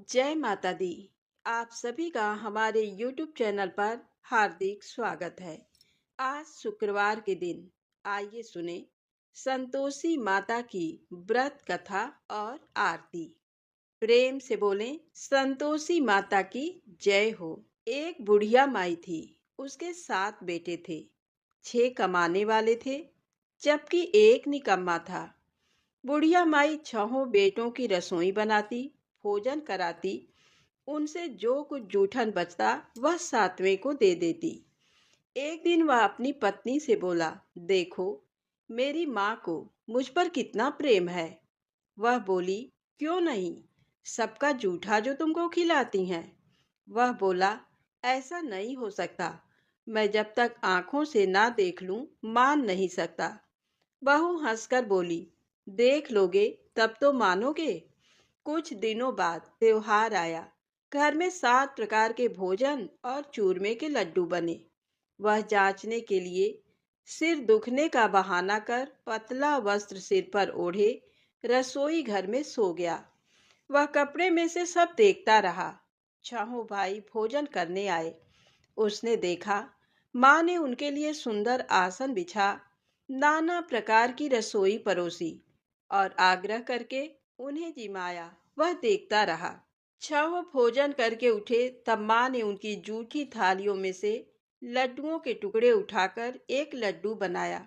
जय माता दी। आप सभी का हमारे YouTube चैनल पर हार्दिक स्वागत है। आज शुक्रवार के दिन आइए सुने संतोषी माता की व्रत कथा और आरती। प्रेम से बोलें संतोषी माता की जय हो। एक बुढ़िया माई थी। उसके 7 बेटे थे। 6 कमाने वाले थे, जबकि एक निकम्मा था। बुढ़िया माई 6 बेटों की रसोई बनाती, भोजन कराती। उनसे जो कुछ जूठन बचता वह 7वें को दे देती। एक दिन वह अपनी पत्नी से बोला, देखो मेरी माँ को मुझ पर कितना प्रेम है। वह बोली, क्यों नहीं, सबका जूठा जो तुमको खिलाती हैं। वह बोला, ऐसा नहीं हो सकता। मैं जब तक आंखों से ना देख लूं मान नहीं सकता। बहू हंसकर बोली, देख लोगे तब तो मानोगे। कुछ दिनों बाद त्योहार आया। घर में 7 प्रकार के भोजन और चूरमे के लड्डू बने। वह जांचने के लिए सिर दुखने का बहाना कर पतला वस्त्र सिर पर ओढ़े रसोई घर में सो गया। वह कपड़े में से सब देखता रहा। 6 भाई भोजन करने आए। उसने देखा माँ ने उनके लिए सुंदर आसन बिछा, नाना प्रकार की रसोई परोसी और आग्रह करके उन्हें जिमाया। वह देखता रहा। 6 भोजन करके उठे तब माँ ने उनकी जूठी थालियों में से लड्डुओं के टुकड़े उठाकर एक लड्डू बनाया।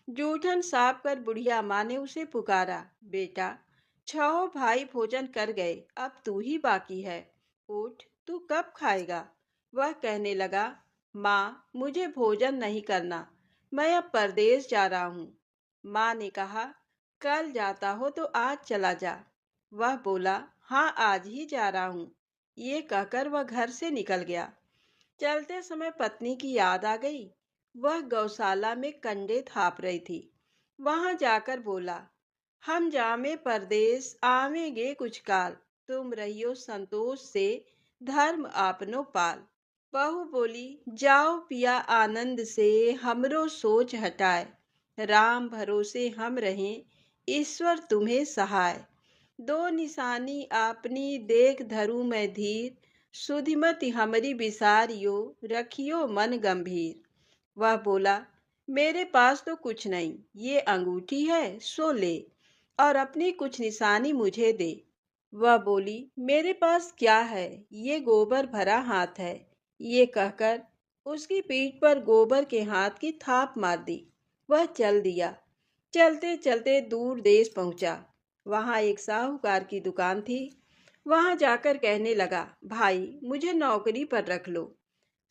जूठन साफ कर बुढ़िया माँ ने उसे पुकारा, बेटा 6 भाई भोजन कर गए, अब तू ही बाकी है। उठ, तू कब खाएगा। वह कहने लगा, माँ मुझे भोजन नहीं करना, मैं अब परदेश जा रहा हूँ। माँ ने कहा, कल जाता हो तो आज चला जा। वह बोला, हाँ आज ही जा रहा हूँ। ये कहकर वह घर से निकल गया। चलते समय पत्नी की याद आ गई। वह गौशाला में कंडे थाप रही थी। वहां जाकर बोला, हम जामे परदेस आवेंगे कुछ काल, तुम रहियो संतोष से धर्म आपनो पाल। बहू बोली, जाओ पिया आनंद से हमरो सोच हटाए, राम भरोसे हम रहें ईश्वर तुम्हें सहाय। दो निशानी आपनी देख धरू मैं धीर, सुधिमति हमरी बिसारियो रखियो मन गंभीर। वह बोला, मेरे पास तो कुछ नहीं, ये अंगूठी है सो ले और अपनी कुछ निशानी मुझे दे। वह बोली, मेरे पास क्या है, ये गोबर भरा हाथ है। ये कहकर उसकी पीठ पर गोबर के हाथ की थाप मार दी। वह चल दिया। चलते चलते दूर देश पहुंचा। वहां एक साहूकार की दुकान थी। वहां जाकर कहने लगा, भाई मुझे नौकरी पर रख लो।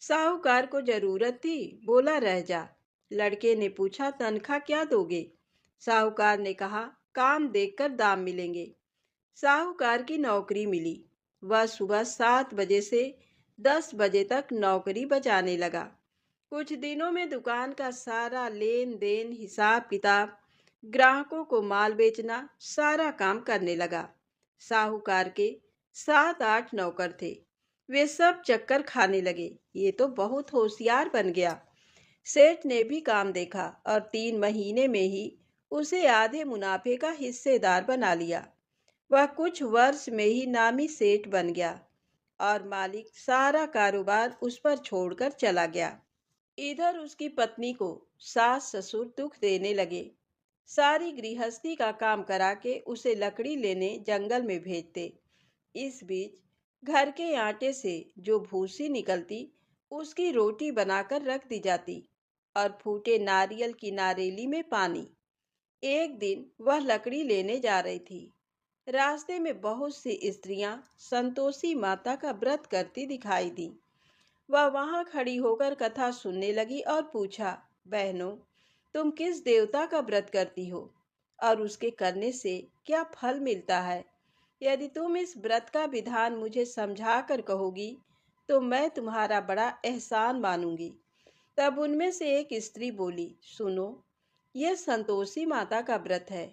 साहूकार को जरूरत थी, बोला रह जा। लड़के ने पूछा, तनख्वाह क्या दोगे। साहूकार ने कहा, काम देखकर दाम मिलेंगे। साहूकार की नौकरी मिली। वह सुबह 7 बजे से 10 बजे तक नौकरी बजाने लगा। कुछ दिनों में दुकान का सारा लेन देन, हिसाब किताब, ग्राहकों को माल बेचना, सारा काम करने लगा। साहूकार के 7-8 नौकर थे। वे सब चक्कर खाने लगे, ये तो बहुत होशियार बन गया। सेठ ने भी काम देखा और 3 महीने में ही उसे आधे मुनाफे का हिस्सेदार बना लिया। वह कुछ वर्ष में ही नामी सेठ बन गया और मालिक सारा कारोबार उस पर छोड़कर चला गया। इधर उसकी पत्नी को सास ससुर दुख देने लगे। सारी गृहस्थी का काम करा के उसे लकड़ी लेने जंगल में भेजते। इस बीच घर के आटे से जो भूसी निकलती उसकी रोटी बनाकर रख दी जाती और फूटे नारियल की नारेली में पानी। एक दिन वह लकड़ी लेने जा रही थी। रास्ते में बहुत सी स्त्रियां संतोषी माता का व्रत करती दिखाई दी। वह वहां खड़ी होकर कथा सुनने लगी और पूछा, बहनों तुम किस देवता का व्रत करती हो और उसके करने से क्या फल मिलता है। यदि तुम इस व्रत का विधान मुझे समझा कर कहोगी तो मैं तुम्हारा बड़ा एहसान मानूंगी। तब उनमें से एक स्त्री बोली, सुनो, यह संतोषी माता का व्रत है।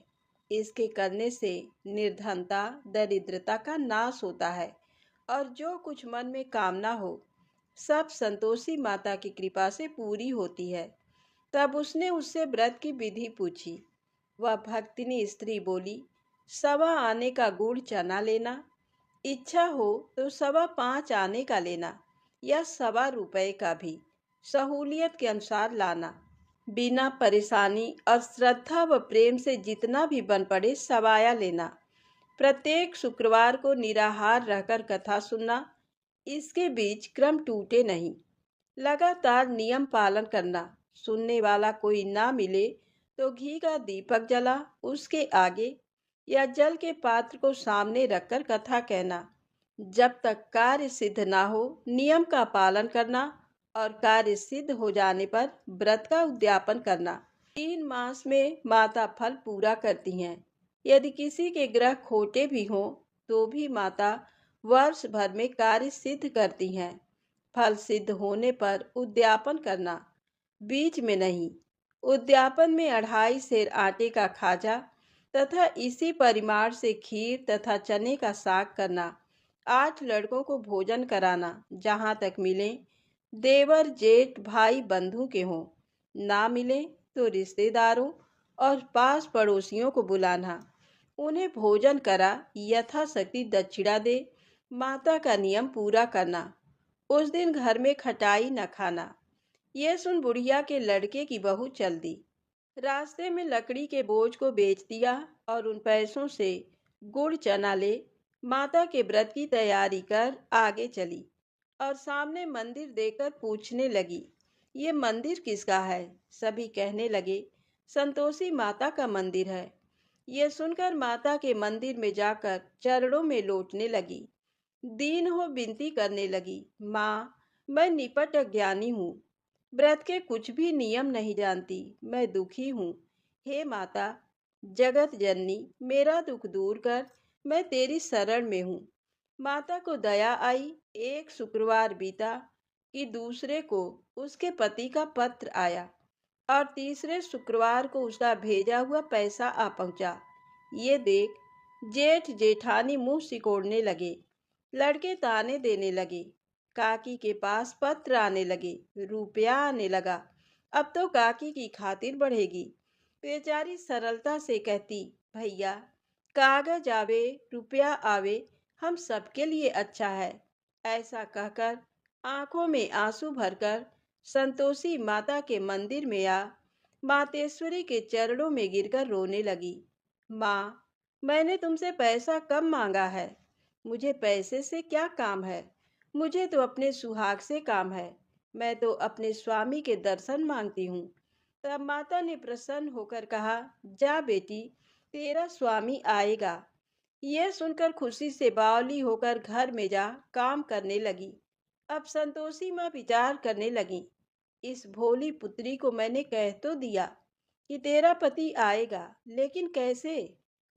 इसके करने से निर्धनता दरिद्रता का नाश होता है और जो कुछ मन में कामना हो सब संतोषी माता की कृपा से पूरी होती है। तब उसने उससे व्रत की विधि पूछी। वह भक्तिनी स्त्री बोली, 1.25 आने का गुड़ चना लेना, इच्छा हो तो 5.25 आने का लेना या 1.25 का भी, सहूलियत के अनुसार लाना। बिना परेशानी और श्रद्धा व प्रेम से जितना भी बन पड़े सवाया लेना। प्रत्येक शुक्रवार को निराहार रहकर कथा सुनना। इसके बीच क्रम टूटे नहीं। लगातार नियम पालन करना। सुनने वाला कोई ना मिले तो घी का दीपक जला उसके आगे या जल के पात्र को सामने रखकर कथा कहना। जब तक कार्य सिद्ध ना हो नियम का पालन करना और कार्य सिद्ध हो जाने पर व्रत का उद्यापन करना। 3 मास में माता फल पूरा करती हैं। यदि किसी के ग्रह खोटे भी हों तो भी माता वर्ष भर में कार्य सिद्ध करती हैं। फल सिद्ध होने पर उद्यापन करना, बीच में नहीं। उद्यापन में 2.5 सेर आटे का खाजा तथा इसी परिमाण से खीर तथा चने का साग करना। 8 लड़कों को भोजन कराना, जहाँ तक मिले देवर जेठ भाई बंधु के हों, ना मिले तो रिश्तेदारों और पास पड़ोसियों को बुलाना। उन्हें भोजन करा यथाशक्ति दक्षिणा दे। माता का नियम पूरा करना। उस दिन घर में खटाई न खाना। यह सुन बुढ़िया के लड़के की बहू चल दी। रास्ते में लकड़ी के बोझ को बेच दिया और उन पैसों से गुड़ चना ले माता के व्रत की तैयारी कर आगे चली और सामने मंदिर देखकर पूछने लगी, ये मंदिर किसका है? सभी कहने लगे, संतोषी माता का मंदिर है। ये सुनकर माता के मंदिर में जाकर चरणों में लौटने लगी। दीन हो विनती करने लगी, माँ, मैं निपट अज्ञानी हूँ, व्रत के कुछ भी नियम नहीं जानती, मैं दुखी हूँ। हे माता, जगत जननी, मेरा दुख दूर कर, मैं तेरी शरण में हूँ। माता को दया आई। एक शुक्रवार बीता कि दूसरे को उसके पति का पत्र आया और तीसरे शुक्रवार को उसका भेजा हुआ पैसा आ पहुंचा। ये देख जेठ जेठानी मुंह सिकोड़ने लगे। लड़के ताने देने लगे। काकी के पास पत्र आने लगे, रुपया आने लगा। अब तो काकी की खातिर बढ़ेगी। बेचारी सरलता से कहती, भैया, कागज आवे रुपया आवे, हम सबके लिए अच्छा है। ऐसा कहकर आंखों में आंसू भरकर संतोषी माता के मंदिर में आ मातेश्वरी के चरणों में गिरकर रोने लगी। माँ, मैंने तुमसे पैसा कब मांगा है? मुझे पैसे से क्या काम है? मुझे तो अपने सुहाग से काम है। मैं तो अपने स्वामी के दर्शन मांगती हूँ। तब माता ने प्रसन्न होकर कहा, जा बेटी, तेरा स्वामी आएगा। यह सुनकर खुशी से बावली होकर घर में जा काम करने लगी। अब संतोषी माँ विचार करने लगी, इस भोली पुत्री को मैंने कह तो दिया कि तेरा पति आएगा, लेकिन कैसे?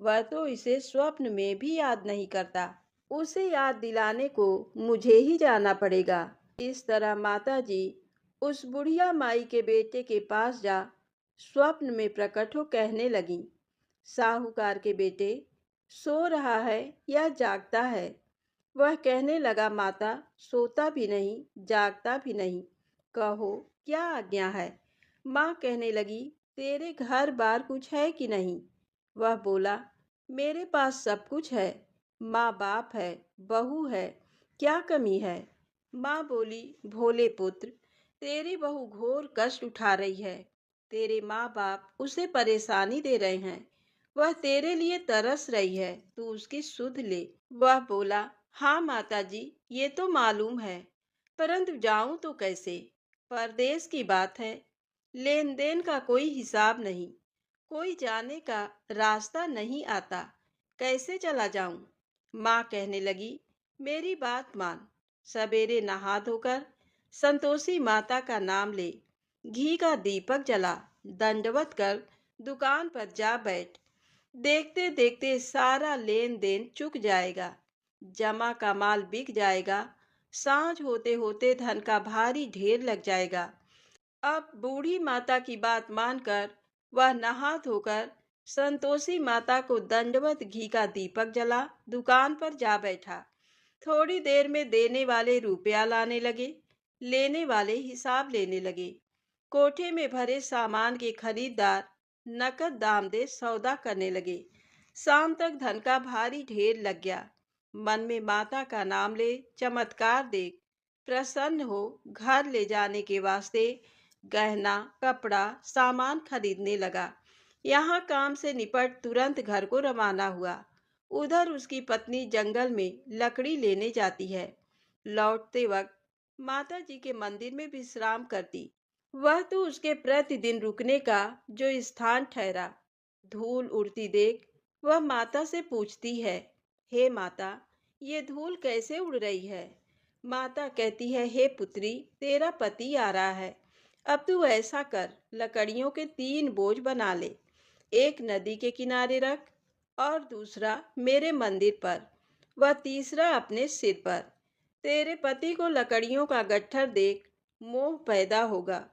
वह तो इसे स्वप्न में भी याद नहीं करता। उसे याद दिलाने को मुझे ही जाना पड़ेगा। इस तरह माताजी उस बुढ़िया माई के बेटे के पास जा स्वप्न में प्रकट हो कहने लगी, साहूकार के बेटे, सो रहा है या जागता है? वह कहने लगा, माता, सोता भी नहीं जागता भी नहीं, कहो क्या आज्ञा है? माँ कहने लगी, तेरे घर बार कुछ है कि नहीं? वह बोला, मेरे पास सब कुछ है, माँ बाप है, बहू है, क्या कमी है? माँ बोली, भोले पुत्र, तेरी बहू घोर कष्ट उठा रही है। तेरे माँ बाप उसे परेशानी दे रहे हैं। वह तेरे लिए तरस रही है, तू उसकी सुध ले। वह बोला, हाँ माता जी, ये तो मालूम है, परंतु जाऊं तो कैसे? परदेश की बात है, लेन देन का कोई हिसाब नहीं, कोई जाने का रास्ता नहीं आता, कैसे चला जाऊं? माँ कहने लगी, मेरी बात मान, सवेरे नहा धोकर संतोषी माता का नाम ले, घी का दीपक जला, दंडवत कर दुकान पर जा बैठ। देखते देखते सारा लेन देन चुक जाएगा, जमा का माल बिक जाएगा, सांझ होते होते धन का भारी ढेर लग जाएगा। अब बूढ़ी माता की बात मानकर वह नहा धोकर संतोषी माता को दंडवत घी का दीपक जला दुकान पर जा बैठा। थोड़ी देर में देने वाले रुपया लाने लगे, लेने वाले हिसाब लेने लगे। कोठे में भरे सामान के खरीदार नकद दाम दे सौदा करने लगे। शाम तक धन का भारी ढेर लग गया। मन में माता का नाम ले, चमत्कार देख, प्रसन्न हो, घर ले जाने के वास्ते गहना, कपड़ा, सामान खरीदने लगा। यहाँ काम से निपट तुरंत घर को रवाना हुआ। उधर उसकी पत्नी जंगल में लकड़ी लेने जाती है। लौटते वक्त माता जी के मंदिर में विश्राम करती। वह तो उसके प्रतिदिन रुकने का जो स्थान ठहरा। धूल उड़ती देख वह माता से पूछती है, हे माता, ये धूल कैसे उड़ रही है? माता कहती है, हे पुत्री, तेरा पति आ रहा है। अब तू ऐसा कर, लकड़ियों के 3 बोझ बना ले। एक नदी के किनारे रख और दूसरा मेरे मंदिर पर, वह तीसरा अपने सिर पर। तेरे पति को लकड़ियों का गट्ठर देख मोह पैदा होगा।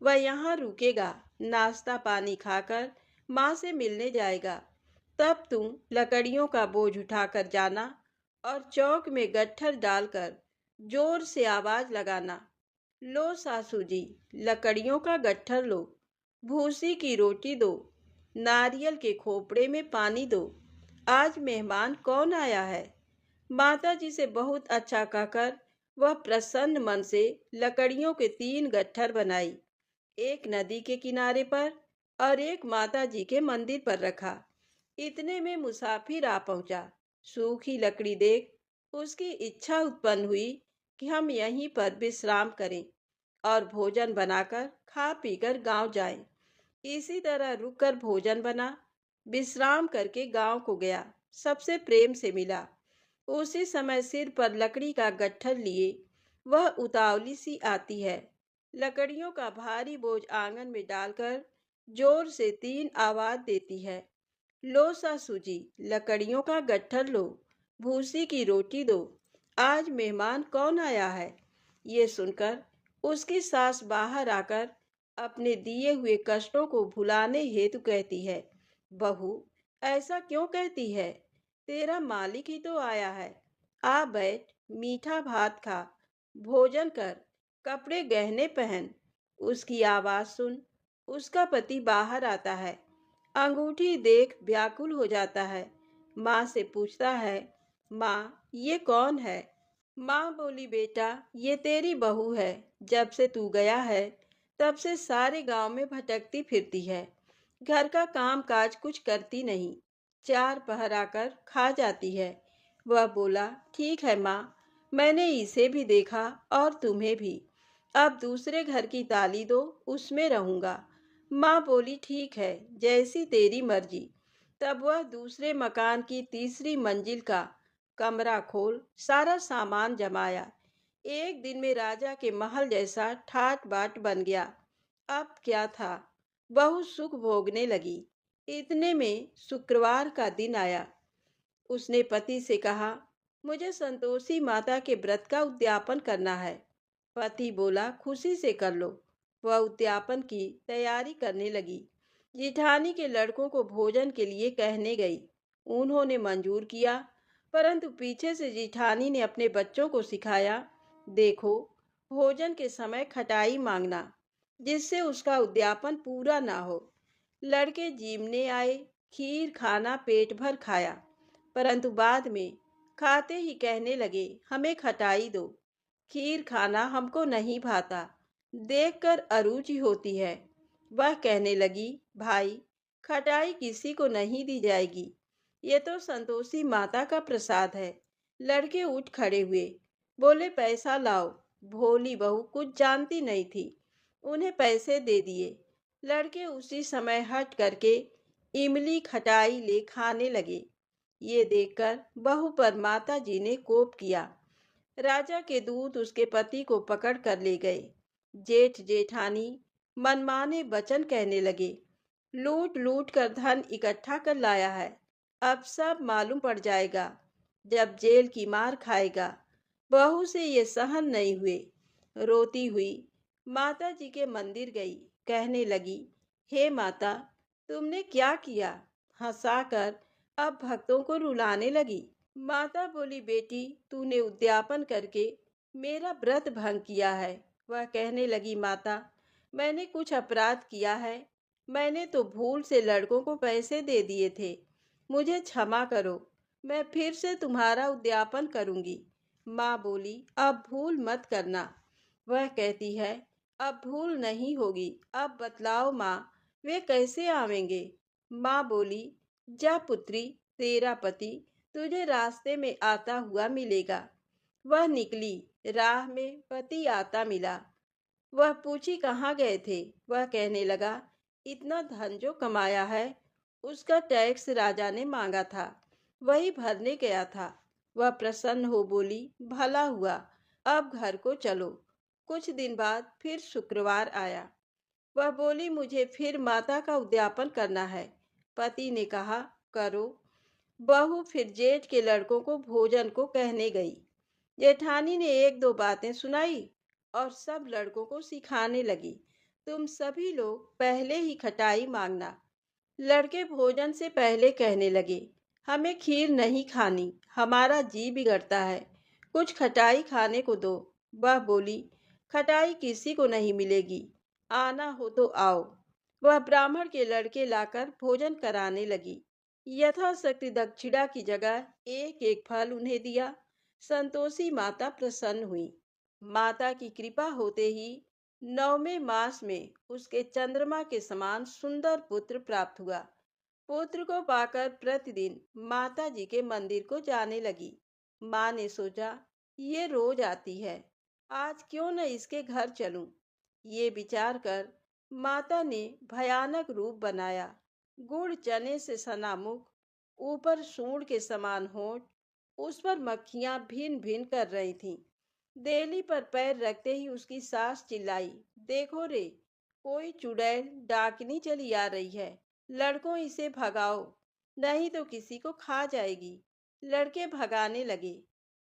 वह यहाँ रुकेगा, नाश्ता पानी खाकर माँ से मिलने जाएगा। तब तुम लकड़ियों का बोझ उठाकर जाना और चौक में गट्ठर डालकर जोर से आवाज लगाना, लो सासू जी, लकड़ियों का गट्ठर लो, भूसी की रोटी दो, नारियल के खोपड़े में पानी दो, आज मेहमान कौन आया है? माता जी से बहुत अच्छा कहकर वह प्रसन्न मन से लकड़ियों के 3 गट्ठर बनाई। एक नदी के किनारे पर और एक माता जी के मंदिर पर रखा। इतने में मुसाफिर आ पहुंचा। सूखी लकड़ी देख उसकी इच्छा उत्पन्न हुई कि हम यहीं पर विश्राम करें और भोजन बनाकर खा पीकर गांव जाएं। इसी तरह रुककर भोजन बना, विश्राम करके गांव को गया, सबसे प्रेम से मिला। उसी समय सिर पर लकड़ी का गट्ठर लिए वह उतावली सी आती है। लकड़ियों का भारी बोझ आंगन में डालकर जोर से 3 आवाज देती है, लो सासू जी, लकड़ियों का गट्ठर लो, भूसी की रोटी दो, आज मेहमान कौन आया है? ये सुनकर उसकी सास बाहर आकर अपने दिए हुए कष्टों को भुलाने हेतु कहती है, बहू, ऐसा क्यों कहती है? तेरा मालिक ही तो आया है। आ बैठ, मीठा भात खा, भोजन कर, कपड़े गहने पहन। उसकी आवाज सुन उसका पति बाहर आता है। अंगूठी देख व्याकुल हो जाता है। माँ से पूछता है, माँ, ये कौन है? माँ बोली, बेटा, ये तेरी बहू है। जब से तू गया है तब से सारे गांव में भटकती फिरती है। घर का काम काज कुछ करती नहीं, 4 पहर आकर खा जाती है। वह बोला, ठीक है माँ, मैंने इसे भी देखा और तुम्हें भी। अब दूसरे घर की ताली दो, उसमें रहूंगा। माँ बोली, ठीक है, जैसी तेरी मर्जी। तब वह दूसरे मकान की तीसरी मंजिल का कमरा खोल सारा सामान जमाया। एक दिन में राजा के महल जैसा ठाट बाट बन गया। अब क्या था, बहू सुख भोगने लगी। इतने में शुक्रवार का दिन आया। उसने पति से कहा, मुझे संतोषी माता के व्रत का उद्यापन करना है। पति बोला, खुशी से कर लो। वह उद्यापन की तैयारी करने लगी। जिठानी के लड़कों को भोजन के लिए कहने गई। उन्होंने मंजूर किया, परंतु पीछे से जिठानी ने अपने बच्चों को सिखाया, देखो, भोजन के समय खटाई मांगना, जिससे उसका उद्यापन पूरा ना हो। लड़के जीमने आए, खीर खाना पेट भर खाया, परंतु बाद में खाते ही कहने लगे, हमें खटाई दो, खीर खाना हमको नहीं भाता, देखकर अरुचि होती है। वह कहने लगी, भाई, खटाई किसी को नहीं दी जाएगी, ये तो संतोषी माता का प्रसाद है। लड़के उठ खड़े हुए, बोले, पैसा लाओ। भोली बहू कुछ जानती नहीं थी, उन्हें पैसे दे दिए। लड़के उसी समय हट करके इमली खटाई ले खाने लगे। ये देखकर बहू पर माता जी ने कोप किया। राजा के दूत उसके पति को पकड़ कर ले गए। जेठ जेठानी मनमाने वचन कहने लगे, लूट लूट कर धन इकट्ठा कर लाया है, अब सब मालूम पड़ जाएगा, जब जेल की मार खाएगा। बहू से ये सहन नहीं हुए। रोती हुई माता जी के मंदिर गई, कहने लगी, हे माता, तुमने क्या किया? हंसाकर अब भक्तों को रुलाने लगी। माता बोली, बेटी, तूने उद्यापन करके मेरा व्रत भंग किया है। वह कहने लगी, माता, मैंने कुछ अपराध किया है। मैंने तो भूल से लड़कों को पैसे दे दिए थे, मुझे क्षमा करो। मैं फिर से तुम्हारा उद्यापन करूंगी। माँ बोली, अब भूल मत करना। वह कहती है, अब भूल नहीं होगी। अब बतलाओ माँ, वे कैसे आवेंगे? माँ बोली, जा पुत्री, तेरा पति तुझे रास्ते में आता हुआ मिलेगा। वह निकली। राह में पति आता मिला। वह पूछी, कहाँ गए थे? वह कहने लगा, इतना धन जो कमाया है उसका टैक्स राजा ने मांगा था, वही भरने गया था। वह प्रसन्न हो बोली, भला हुआ, अब घर को चलो। कुछ दिन बाद फिर शुक्रवार आया। वह बोली, मुझे फिर माता का उद्यापन करना है। पति ने कहा, करो। बहू फिर जेठ के लड़कों को भोजन को कहने गई। जेठानी ने एक दो बातें सुनाई और सब लड़कों को सिखाने लगी, तुम सभी लोग पहले ही खटाई मांगना। लड़के भोजन से पहले कहने लगे, हमें खीर नहीं खानी, हमारा जी बिगड़ता है, कुछ खटाई खाने को दो। वह बोली, खटाई किसी को नहीं मिलेगी, आना हो तो आओ। वह ब्राह्मण के लड़के लाकर भोजन कराने लगी। यथाशक्ति दक्षिणा की जगह एक एक फल उन्हें दिया। संतोषी माता प्रसन्न हुई। माता की कृपा होते ही 9वें मास में उसके चंद्रमा के समान सुंदर पुत्र प्राप्त हुआ। पुत्र को पाकर प्रतिदिन माता जी के मंदिर को जाने लगी। माँ ने सोचा, ये रोज आती है, आज क्यों न इसके घर चलूं। ये विचार कर माता ने भयानक रूप बनाया। गुड़ चने से सना मुख, ऊपर सूंड के समान होंठ, उस पर मक्खियां भिन भिन कर रही थीं। देली पर पैर रखते ही उसकी सास चिल्लाई, देखो रे, कोई चुड़ैल डाकिनी चली आ रही है, लड़कों इसे भगाओ, नहीं तो किसी को खा जाएगी। लड़के भगाने लगे,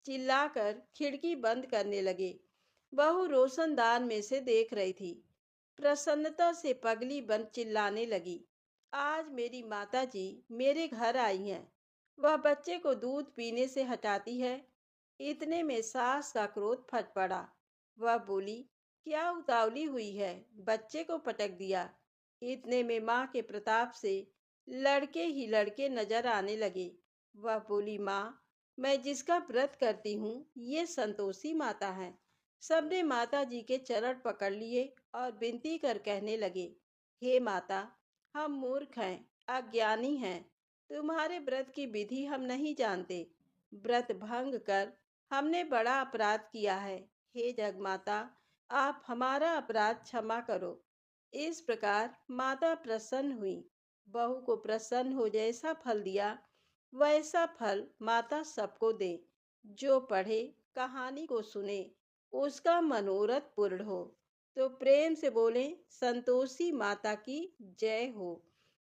चिल्लाकर खिड़की बंद करने लगे। बहू रोशनदान में से देख रही थी। प्रसन्नता से पगली बन चिल्लाने लगी, आज मेरी माता जी मेरे घर आई हैं। वह बच्चे को दूध पीने से हटाती है। इतने में सास का क्रोध फट पड़ा। वह बोली, क्या उतावली हुई है, बच्चे को पटक दिया। इतने में माँ के प्रताप से लड़के ही लड़के नजर आने लगे। वह बोली, माँ, मैं जिसका व्रत करती हूँ ये संतोषी माता है। सबने माता जी के चरण पकड़ लिए और विनती कर कहने लगे, हे माता, हम मूर्ख हैं, अज्ञानी हैं, तुम्हारे व्रत की विधि हम नहीं जानते। व्रत भंग कर हमने बड़ा अपराध किया है। हे जगमाता, आप हमारा अपराध क्षमा करो। इस प्रकार माता प्रसन्न हुई। बहू को प्रसन्न हो जैसा फल दिया वैसा फल माता सबको दे। जो पढ़े, कहानी को सुने, उसका मनोरथ पूर्ण हो। तो प्रेम से बोले, संतोषी माता की जय हो।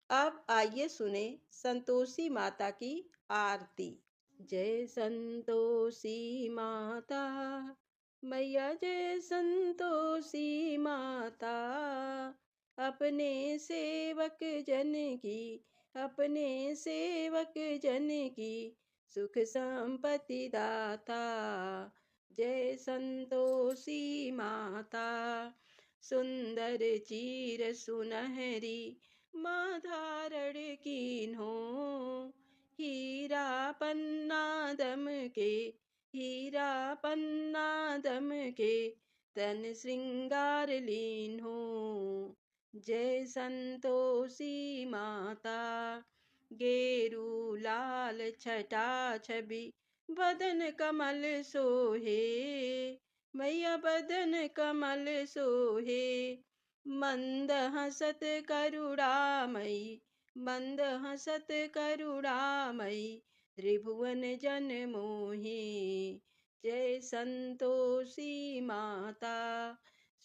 अब आइए सुने संतोषी माता की आरती। जय संतोषी माता, मैया जय संतोषी माता। अपने सेवक जन की, अपने सेवक जन की सुख संपत्ति दाता। जय संतोषी माता। सुंदर चीर सुनहरी माँ धारण कीन्हो, हीरा पन्ना दम के, हीरा पन्ना दम के तन श्रृंगार लीन हो। जय संतोषी माता। गेरू लाल छटा छवि बदन कमल सोहे, मैया बदन कमल सोहे। मंद हसत करुणामयी, मंद हसत करुणामयी त्रिभुवन जन मोहे। जय संतोषी माता।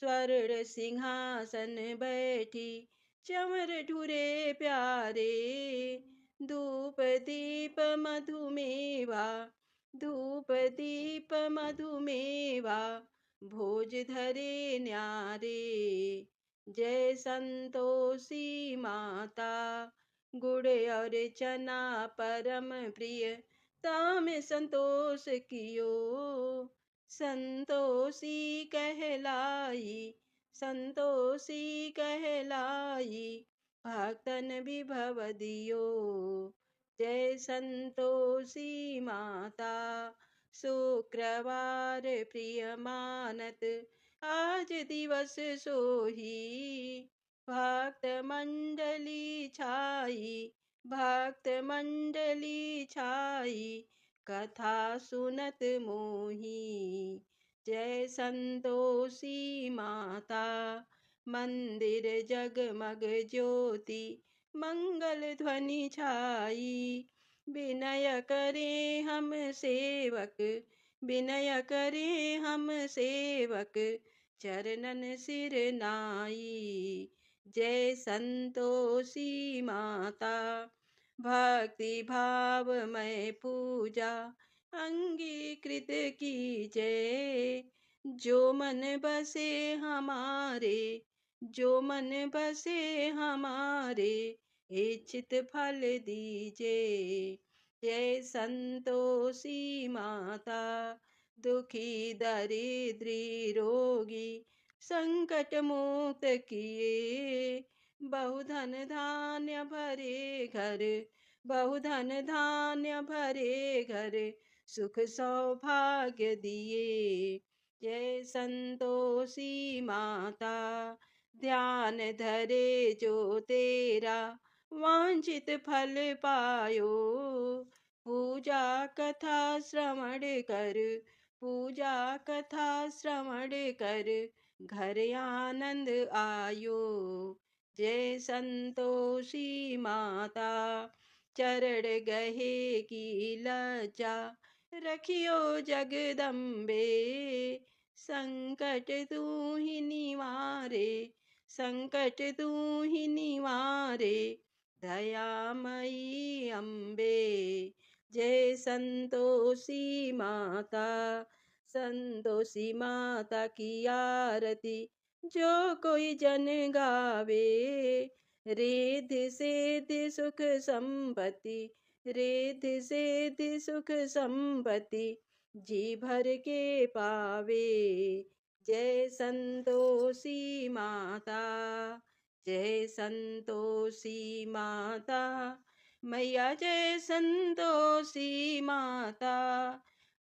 स्वर्ण सिंहासन बैठी चमर ढुरे प्यारे, धूप दीप मधुमेवा, धूप दीप मधुमेवा भोज धरे न्यारे। जय संतोषी माता। गुड़ और चना परम प्रिय, ताम संतोष कियो, संतोषी कहलाई, संतोषी कहलाई भक्तन विभव दियो। जय संतोषी माता। शुक्रवार प्रिय मानत आज दिवस सोही, भक्त मंडली छाई, भक्त मंडली छाई, कथा सुनत मोही। जय संतोषी माता। मंदिर जगमग ज्योति, मंगल ध्वनि छाई, विनय करे हम सेवक, विनय करे हम सेवक, चरणन सिर नाई। जय संतोषी माता। भक्ति भाव में पूजा अंगीकृत कीजय, जो मन बसे हमारे, जो मन बसे हमारे, इच्छित फल दीजे। जय संतोषी माता। दुखी दरिद्री रोगी संकट मुक्त किए, बहुधन धान्य भरे घर, बहुधन धान्य भरे घर, सुख सौभाग्य दिए। जय संतोषी माता। ध्यान धरे जो तेरा वांछित फल पायो, पूजा कथा श्रवण कर, पूजा कथा श्रवण कर, घर आनंद आयो। जय संतोषी माता। चरण गहे की लज्जा रखियो जगदम्बे, संकट तू ही निवारे, संकट तू ही निवारे, दयामयी अम्बे। जय संतोषी माता। संतोषी माता की आरती जो कोई जन गावे, रिद्धि सिद्धि सुख संपत्ति, रिद्धि सिद्धि सुख संपत्ति, जी भर के पावे। जय संतोषी माता। जय संतोषी माता। मैया जय संतोषी माता।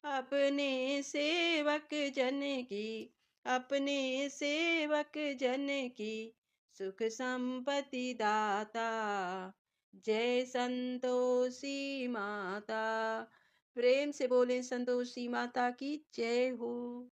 अपने सेवक जन की, अपने सेवक जन की, सुख संपत्ति दाता। जय संतोषी माता। प्रेम से बोले संतोषी माता की जय हो।